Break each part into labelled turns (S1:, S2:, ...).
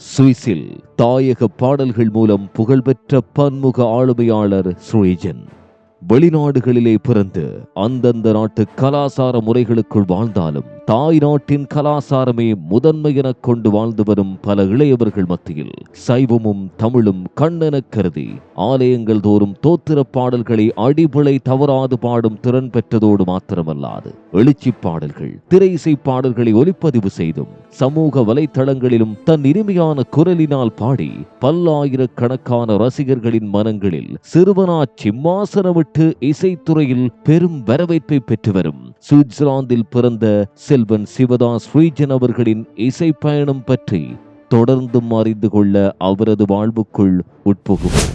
S1: சுவிஸில் தாயக பாடல்கள் மூலம் புகழ்பெற்ற பன்முக ஆளுமையாளர் ஸ்ரீஜன். வெளிநாடுகளிலே பிறந்து அந்தந்த நாட்டு கலாசார முறைகளுக்குள் வாழ்ந்தாலும் தாய் நாட்டின் கலாசாரமே முதன்மை எனக் கொண்டு வாழ்ந்து வரும் பல இளையவர்கள் மத்தியில் சைவமும் தமிழும் கண்ணெனக் கருதி ஆலயங்கள் தோறும் தோத்திர பாடல்களை அடிபொலை தவறாது பாடும் திறன் பெற்றதோடு மாத்திரமல்லாது எழுச்சி பாடல்கள், திரை இசை பாடல்களை ஒலிப்பதிவு செய்தும் சமூக வலைத்தளங்களிலும் தன் இனிமையான குரலினால் பாடி பல்லாயிரக்கணக்கான ரசிகர்களின் மனங்களில் சிறுவனா சிம்மாசனமிட்டு இசைத்துறையில் பெரும் வரவேற்பை பெற்று வரும் சுவிட்சர்லாந்தில் பிறந்த செல்வன் சிவதாஸ் ஸ்ரீஜன் அவர்களின் இசை பயணம் பற்றி தொடர்ந்தும் அறிந்து கொள்ள அவரது வாழ்வுக்குள் உட்புகுவோம்.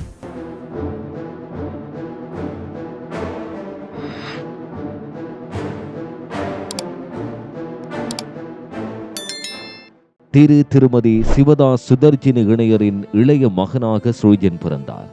S1: திருமதி சிவதாஸ் சுதர்ஜினி இணையரின் இளைய மகனாக ஸ்ரீஜன் பிறந்தார்.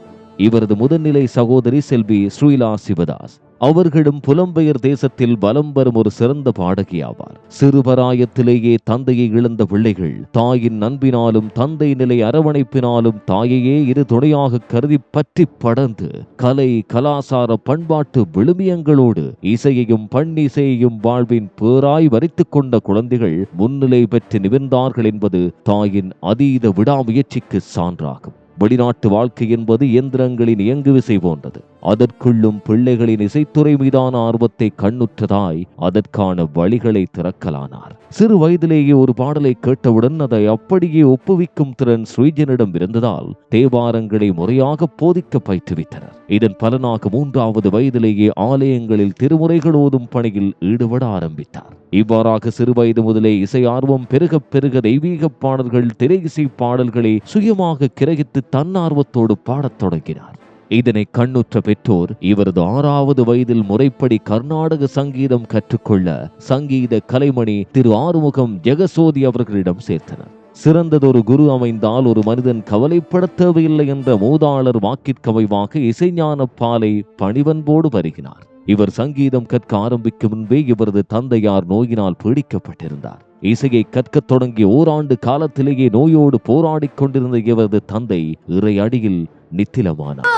S1: இவரது முதன்நிலை சகோதரி செல்வி ஸ்ரீலா சிவதாஸ். அவர்களும் புலம்பெயர் தேசத்தில் வலம் வரும் ஒரு சிறந்த பாடகி ஆவார். சிறுபராயத்திலேயே தந்தையை இழந்த பிள்ளைகள் தாயின் அன்பினாலும் தந்தை நிலை அரவணைப்பினாலும் தாயையே இரு துணையாக கருதி பற்றி படர்ந்து கலை, கலாசார, பண்பாட்டு விழுமியங்களோடு இசையையும் பண்ணிசையையும் வாழ்வின் பேராய் வரித்துக் கொண்ட குழந்தைகள் முன்னிலை பெற்று நிமிர்ந்தார்கள் என்பது தாயின் அதீத விடாமுயற்சிக்கு சான்றாகும். வெளிநாட்டு வாழ்க்கை என்பது இயந்திரங்களின் இயங்கு விசை போன்றது. அதற்குள்ளும் பிள்ளைகளின் இசைத்துறை மீதான ஆர்வத்தை கண்ணுற்றதாய் அதற்கான வழிகளை திறக்கலானார். சிறு வயதிலேயே ஒரு பாடலை கேட்டவுடன் அதை அப்படியே ஒப்புவிக்கும் திறன் ஸ்ரீஜனிடம் இருந்ததால் தேவாரங்களை முறையாக போதிக்க பயிற்றுவித்தனர். இதன் பலனாக 3வது வயதிலேயே ஆலயங்களில் திருமுறைகள் ஓதும் பணியில் ஈடுபட ஆரம்பித்தார். இவ்வாறாக சிறுவயது முதலே இசை ஆர்வம் பெருக பெருக தெய்வீக பாடல்கள், திரை இசை பாடல்களை சுயமாக கிரகித்து தன்னார்வத்தோடு பாடத் தொடங்கினார். இதனை கண்ணுற்ற பெற்றோர் இவரது 6வது வயதில் முறைப்படி கர்நாடக சங்கீதம் கற்றுக்கொள்ள சங்கீத கலைமணி திரு ஆறுமுகம் ஜெகசோதி அவர்களிடம் சேர்த்தனர். சிறந்ததொரு குரு அமைந்தால் ஒரு மனிதன் கவலைப்பட தேவையில்லை என்ற மூதாளர் வாக்கிற்கமைவாக இசைஞான பாலை பணிவன்போடு வருகிறார். இவர் சங்கீதம் கற்க ஆரம்பிக்கும் முன்பே இவரது தந்தையார் நோயினால் பீடிக்கப்பட்டிருந்தார். இசையை கற்கத் தொடங்கிய ஓராண்டு காலத்திலேயே நோயோடு போராடிக் கொண்டிருந்த இவரது தந்தை இறை அடியில் நித்திலமானார்.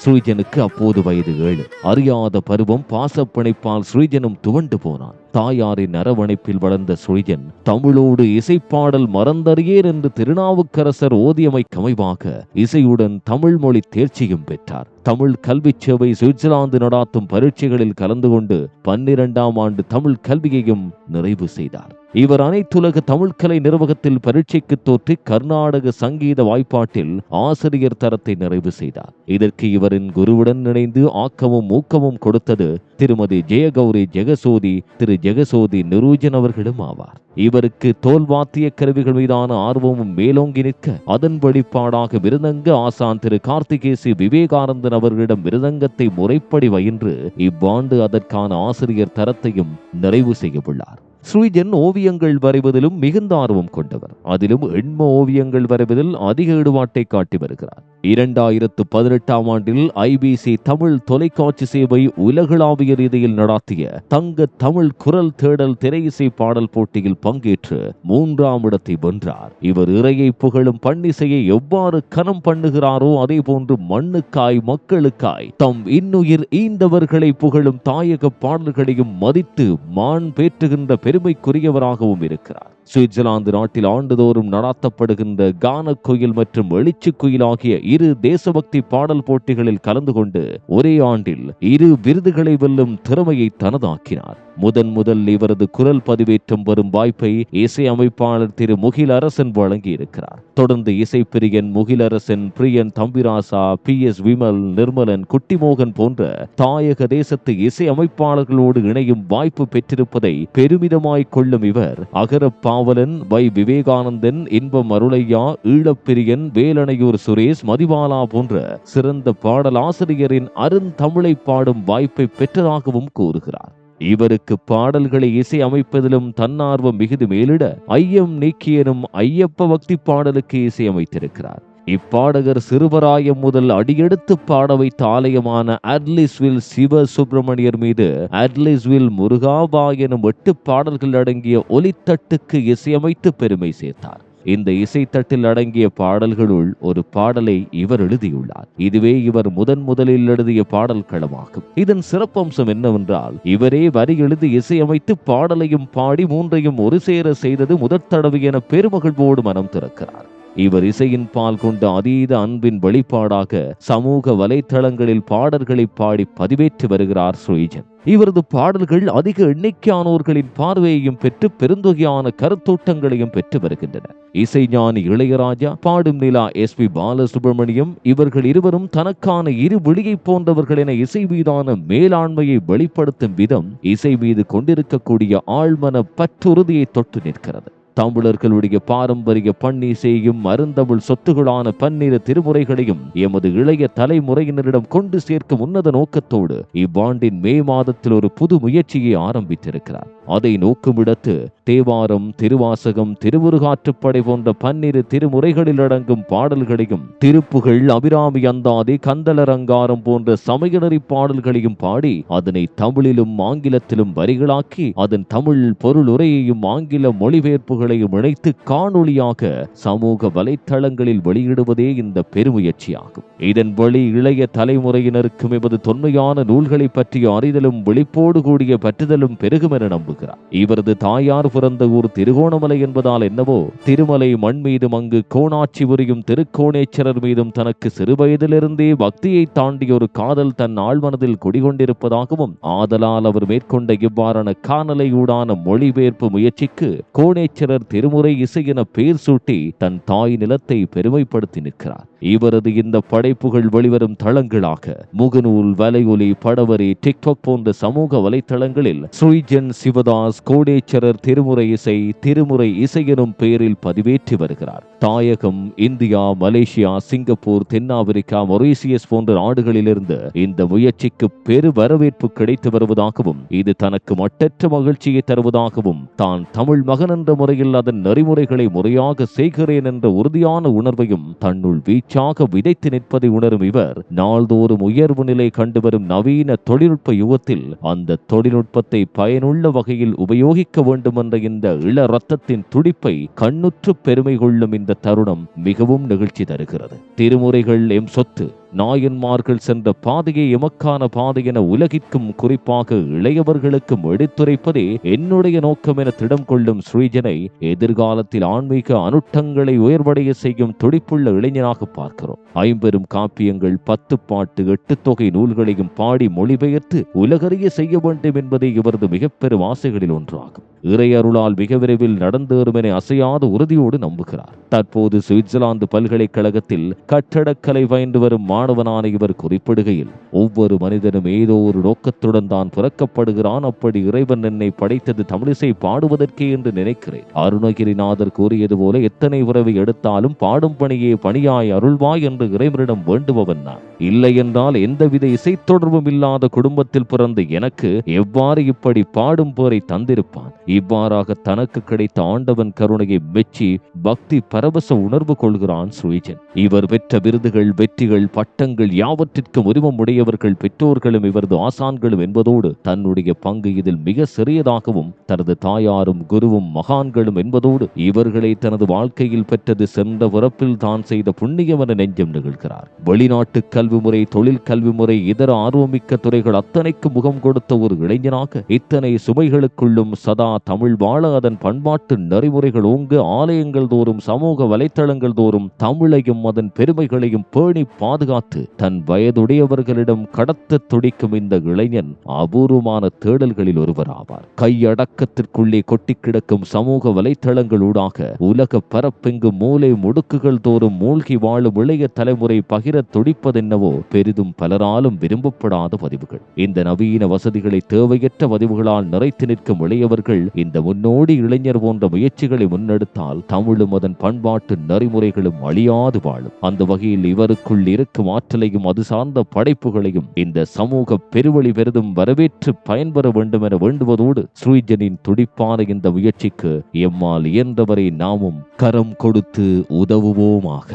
S1: ஸ்ரீஜனுக்கு அப்போது வயது 7. அறியாத பருவம், பாசப்பிணைப்பால் ஸ்ரீஜனும் துவண்டு போனான். தாயாரின் அரவணைப்பில் வளர்ந்த ஸ்ரீஜன் தமிழோடு இசைப்பாடல் மறந்தறியேர் என்று திருநாவுக்கரசர் ஓதியமைக்கமைவாக இசையுடன் தமிழ் மொழி தேர்ச்சியும் பெற்றார். தமிழ் கல்வி சேவை சுவிட்சர்லாந்து நடாத்தும் பரீட்சைகளில் கலந்து கொண்டு 12ஆம் ஆண்டு தமிழ் கல்வியையும் நிறைவு செய்தார். இவர் அனைத்துலக தமிழ்கலை நிர்வாகத்தில் பரீட்சைக்கு தோற்றி கர்நாடக சங்கீத வாய்ப்பாட்டில் ஆசிரியர் தரத்தை நிறைவு செய்தார். இதற்கு இவரின் குருவுடன் இணைந்து ஆக்கமும் ஊக்கமும் கொடுத்தது திருமதி ஜெயகௌரி ஜெகசோதி, திரு ஜெகசோதி நிரூஜன் அவர்களும் ஆவார். இவருக்கு தோல்வாத்திய கருவிகள் மீதான ஆர்வமும் மேலோங்கி நிற்க அதன் வெளிப்பாடாக மிருதங்க ஆசான் திரு கார்த்திகேசி விவேகானந்தன் அவர்களிடம் மிருதங்கத்தை முறைப்படி பயின்று இவ்வாண்டு அதற்கான ஆசிரியர் தரத்தையும் நிறைவு செய்யவுள்ளார். ஸ்ரீஜன் ஓவியங்கள் வரைவதிலும் மிகுந்த ஆர்வம் கொண்டவர். அதிலும் எண்ம ஓவியங்கள் வரைவதில் அதிக ஈடுபாட்டை காட்டி வருகிறார். 2018ஆம் ஆண்டில் IBC தமிழ் தொலைக்காட்சி சேவை உலகளாவிய ரீதியில் நடாத்திய தங்க தமிழ் குரல் தேடல் திரை இசை பாடல் போட்டியில் பங்கேற்று 3ஆம் இடத்தை வென்றார். இவர் இறையை புகழும் பண்ணிசையை எவ்வாறு கனம் பண்ணுகிறாரோ அதே போன்று மண்ணுக்காய், மக்களுக்காய் தம் இன்னுயிர் ஈந்தவர்களை புகழும் தாயக பாடல்களையும் மதித்து மான் பேற்றுகின்ற பெருமைக்குரியவராகவும் இருக்கிறார். சுவிட்சர்லாந்து நாட்டில் ஆண்டுதோறும் நடாத்தப்படுகின்ற கான கோயில் மற்றும் எழுச்சி கோயில் ஆகிய 2 தேசபக்தி பாடல் போட்டிகளில் கலந்து கொண்டு ஒரே ஆண்டில் 2 விருதுகளை வெல்லும் திறமையை தனதாக்கினார். முதல் இவரது குரல் பதிவேற்றம் வரும் வாய்ப்பை இசை அமைப்பாளர் திரு முகிலரசன் வழங்கி இருக்கிறார். தொடர்ந்து இசைப்பிரியன் முகிலரசன், பிரியன் தம்பிராசா, PS விமல், நிர்மலன், குட்டிமோகன் போன்ற தாயக தேசத்து இசை அமைப்பாளர்களோடு இணையும் வாய்ப்பு பெற்றிருப்பதை பெருமிதமாய் கொள்ளும் இவர் அகரப்பாவலன், வை விவேகானந்தன், இன்பம் அருளையா, ஈழப்பிரியன், வேலணையூர் சுரேஷ், மதிவாலா போன்ற சிறந்த பாடலாசிரியரின் அருந்தமிழை பாடும் வாய்ப்பை பெற்றதாகவும் கூறுகிறார். இவருக்கு பாடல்களை இசை அமைப்பதிலும் தன்னார்வம் மிகுதி மேலிட ஐயம் நீக்கியனும் ஐயப்ப பக்தி பாடலுக்கு இசை அமைத்திருக்கிறார். இப்பாடகர் சிறுவராயம் முதல் அடியெடுத்து பாட வைத்த ஆலயமான அட்லிஸ்வில் சிவ சுப்பிரமணியர் மீது அட்லிஸ்வில் முருகாபா எனும் 8 பாடல்கள் அடங்கிய ஒலித்தட்டுக்கு இசையமைத்து பெருமை சேர்த்தார். இந்த இசைத்தட்டில் அடங்கிய பாடல்களுள் ஒரு பாடலை இவர் எழுதியுள்ளார். இதுவே இவர் முதலில் எழுதிய பாடல் களமாகும். இதன் சிறப்பம்சம் என்னவென்றால், இவரே வரி எழுதி இசையமைத்து பாடலையும் பாடி 3ஐயும் ஒரு சேர செய்தது முதற் தடவை என பெருமகிழ்வோடு மனம் திறக்கிறார். இவர் இசையின் பால் கொண்ட அதீத அன்பின் வெளிப்பாடாக சமூக வலைத்தளங்களில் பாடல்களை பாடி பதிவேற்றி வருகிறார் ஸ்ரீஜன். இவரது பாடல்கள் அதிக எண்ணிக்கையானோர்களின் பார்வையையும் பெற்று பெருந்தொகையான கருத்தோட்டங்களையும் பெற்று வருகின்றன. இசைஞானி இளையராஜா, பாடும் நிலா SP பாலசுப்ரமணியம் இவர்கள் இருவரும் தனக்கான இரு விழியை போன்றவர்கள் என இசை மீதான மேலாண்மையை வெளிப்படுத்தும் விதம் இசை மீது கொண்டிருக்கக்கூடிய ஆழ்மன பற்றுறுதியை தொட்டு நிற்கிறது. தமிழர்களுடைய பாரம்பரிய பன்னிசையும் அருந்தமிழ் சொத்துகளான பன்னிரு திருமுறைகளையும் எமது இளைய தலைமுறையினரிடம் கொண்டு சேர்க்கும் உன்னத நோக்கத்தோடு இவ்வாண்டின் மே மாதத்தில் ஒரு புது முயற்சியை ஆரம்பித்திருக்கிறார். அதை நோக்குமிடத்து தேவாரம், திருவாசகம், திருமுருகாற்றுப்படை போன்ற பன்னிரு திருமுறைகளில் அடங்கும் பாடல்களையும், திருப்புகழ், அபிராமி அந்தாதி, கந்தளரங்காரம் போன்ற சமயநெறி பாடல்களையும் பாடி அதனை தமிழிலும் ஆங்கிலத்திலும் வரிகளாக்கி அதன் தமிழ் பொருளுரையையும் ஆங்கில மொழிபெயர்ப்புகளையும் இணைத்து காணொளியாக சமூக வலைத்தளங்களில் வெளியிடுவதே இந்த பெருமுயற்சியாகும். இதன் வழி இளைய தலைமுறையினருக்கும் எமது தொன்மையான நூல்களை பற்றிய அறிதலும் விழிப்போடு கூடிய பற்றுதலும் பெருகும் என நம்புகிறார். இவரது தாயார் பிறந்த ஊர் திருகோணமலை என்பதால் என்னவோ திருமலை மண் மீதும் அங்கு கோணாட்சி புரியும் திருக்கோணேச்சரர் மீதும் தனக்கு சிறுவயதிலிருந்தே பக்தியை தாண்டிய ஒரு காதல் தன் ஆழ்மனதில் குடிகொண்டிருப்பதாகவும், ஆதலால் அவர் மேற்கொண்ட இவ்வாறான காணலையூடான மொழிபெயர்ப்பு முயற்சிக்கு கோணேச்சரர் திருமுறை இசை என பெயர் சூட்டி தன் தாய் நிலத்தை பெருமைப்படுத்தி நிற்கிறார். இவரது இந்த படைப்புகள் வெளிவரும் தளங்களாக முகநூல், வலையொலி, படவரி, டிக்டாக் போன்ற சமூக வலைத்தளங்களில் ஸ்ரீஜன் சிவதாஸ் கோடேச்சரர் திருமுறை இசை எனும் பெயரில் பதிவேற்றி வருகிறார். தாயகம், இந்தியா, மலேசியா, சிங்கப்பூர், தென்னாப்பிரிக்கா, மொரீசியஸ் போன்ற நாடுகளிலிருந்து இந்த முயற்சிக்கு பெரு வரவேற்பு கிடைத்து வருவதாகவும், இது தனக்கு மட்டற்ற மகிழ்ச்சியை தருவதாகவும், தான் தமிழ் மகன் என்ற முறையில் அதன் நெறிமுறைகளை முறையாக செய்கிறேன் என்ற உறுதியான உணர்வையும் தன்னுள் வீச்சாக விதைத்து நிற்பதை உணரும் இவர் நாள்தோறும் உயர்வு நிலை கண்டு வரும் நவீன தொழில்நுட்ப யுகத்தில் அந்த தொழில்நுட்பத்தை பயனுள்ள வகையில் உபயோகிக்க வேண்டும் என்ற இந்த இள ரத்தத்தின் துடிப்பை கண்ணுற்று பெருமை கொள்ளும் இந்த தருணம் மிகவும் நெகிழ்ச்சி தருகிறது. திருமுறைகள் எம் சொத்து, நாயன்மார்கள் சென்ற பாதையை எமக்கான பாதை என உலகிற்கும் குறிப்பாக இளையவர்களுக்கும் எடுத்துரைப்பதே என்னுடைய நோக்கம் என திடம் கொள்ளும் ஸ்ரீஜனை எதிர்காலத்தில் ஆன்மீக அனுட்டங்களை உயர்வடைய செய்யும் துடிப்புள்ள இளைஞனாக பார்க்கிறோம். 50 காப்பியங்கள், 10 பாட்டு, 8 தொகை நூல்களையும் பாடி மொழிபெயர்த்து உலகறிய செய்ய வேண்டும் என்பதே இவரது மிகப்பெரும் ஆசைகளில் ஒன்றாகும். இறையருளால் மிக விரைவில் நடந்தேறும் என அசையாத உறுதியோடு நம்புகிறார். தற்போது சுவிட்சர்லாந்து பல்கலைக்கழகத்தில் கட்டடக்கலை பயின்று வரும் மாணவனான இவர் குறிப்பிடுகையில், ஒவ்வொரு மனிதனும் ஏதோ ஒரு நோக்கத்துடன் தான் பிறக்கப்படுகிறான். அப்படி இறைவன் என்னை படைத்தது தமிழிசை பாடுவதற்கே என்று நினைக்கிறேன். அருணகிரிநாதர் கூறியது போல எத்தனை உறவை எடுத்தாலும் பாடும் பணியே பணியாய் அருள்வாய் என்று இறைவனிடம் வேண்டுபவன் நான். இல்லை என்றால் எந்தவித இசை தொடர்பும் இல்லாத குடும்பத்தில் பிறந்த எனக்கு எவ்வாறு இப்படி பாடும் போரை தந்திருப்பான்? இவ்வாறாக தனக்கு கிடைத்த ஆண்டவன் கருணையை மெச்சி பக்தி பரவச உணர்வு கொள்கிறான் ஸ்ரீஜன். இவர் பெற்ற விருதுகள், வெற்றிகள், பட்டங்கள் யாவற்றிற்கும் உரிமம் உடையவர்கள் பெற்றோர்களும் இவரது ஆசான்களும் என்பதோடு தன்னுடைய பங்கு இதில் மிக சிறியதாகவும், தனது தாயாரும் குருவும் மகான்களும் என்பதோடு இவர்களை தனது வாழ்க்கையில் பெற்றது சென்ற பிறப்பில் தான் செய்த புண்ணியம் என நெஞ்சம் நிகழ்கிறார். வெளிநாட்டு கல்வி முறை, தொழில் கல்வி முறை, இதர ஆர்வமிக்க துறைகள் அத்தனைக்கு முகம் கொடுத்த ஒரு இளைஞனாக இத்தனை சுமைகளுக்குள்ளும் சதா தமிழ் வாழ அதன் பண்பாட்டு நெறிமுறைகள் ஓங்க ஆலயங்கள் தோறும், சமூக வலைத்தளங்கள் தோறும் தமிழையும் அதன் பெருமைகளையும் பேணி பாதுகாத்து தன் வயதுடையவர்களிடம் கடத்த துடிக்கும் இந்த இளைஞன் அபூர்வமான தேடல்களில் ஒருவர் ஆவார். கையடக்கத்திற்குள்ளே கொட்டி கிடக்கும் சமூக வலைத்தளங்களூடாக உலக பரப்பெங்கு மூலை முடுக்குகள் தோறும் மூழ்கி வாழும் இளைய தலைமுறை பகிர துடிப்பதென்னவோ பெரிதும் பலராலும் விரும்பப்படாத பதிவுகள். இந்த நவீன வசதிகளை தேவையற்ற பதிவுகளால் நிறைத்து நிற்கும் இளையவர்கள் இந்த முன்னோடி இளைஞர் போன்ற முயற்சிகளை முன்னெடுத்தால் தமிழும் அதன் பண்பாட்டு நெறிமுறைகளும் அழியாது வாழும். அந்த வகையில் இவருக்குள் இருக்கும் ஆற்றலையும் அது சார்ந்த படைப்புகளையும் இந்த சமூக பெருவழி பெரிதும் வரவேற்று பயன்பெற வேண்டும் என வேண்டுவதோடு ஸ்ரீஜனின் துடிப்பான இந்த முயற்சிக்கு எம்மால் இயன்றவரை நாமும் கரம் கொடுத்து உதவுவோமாக.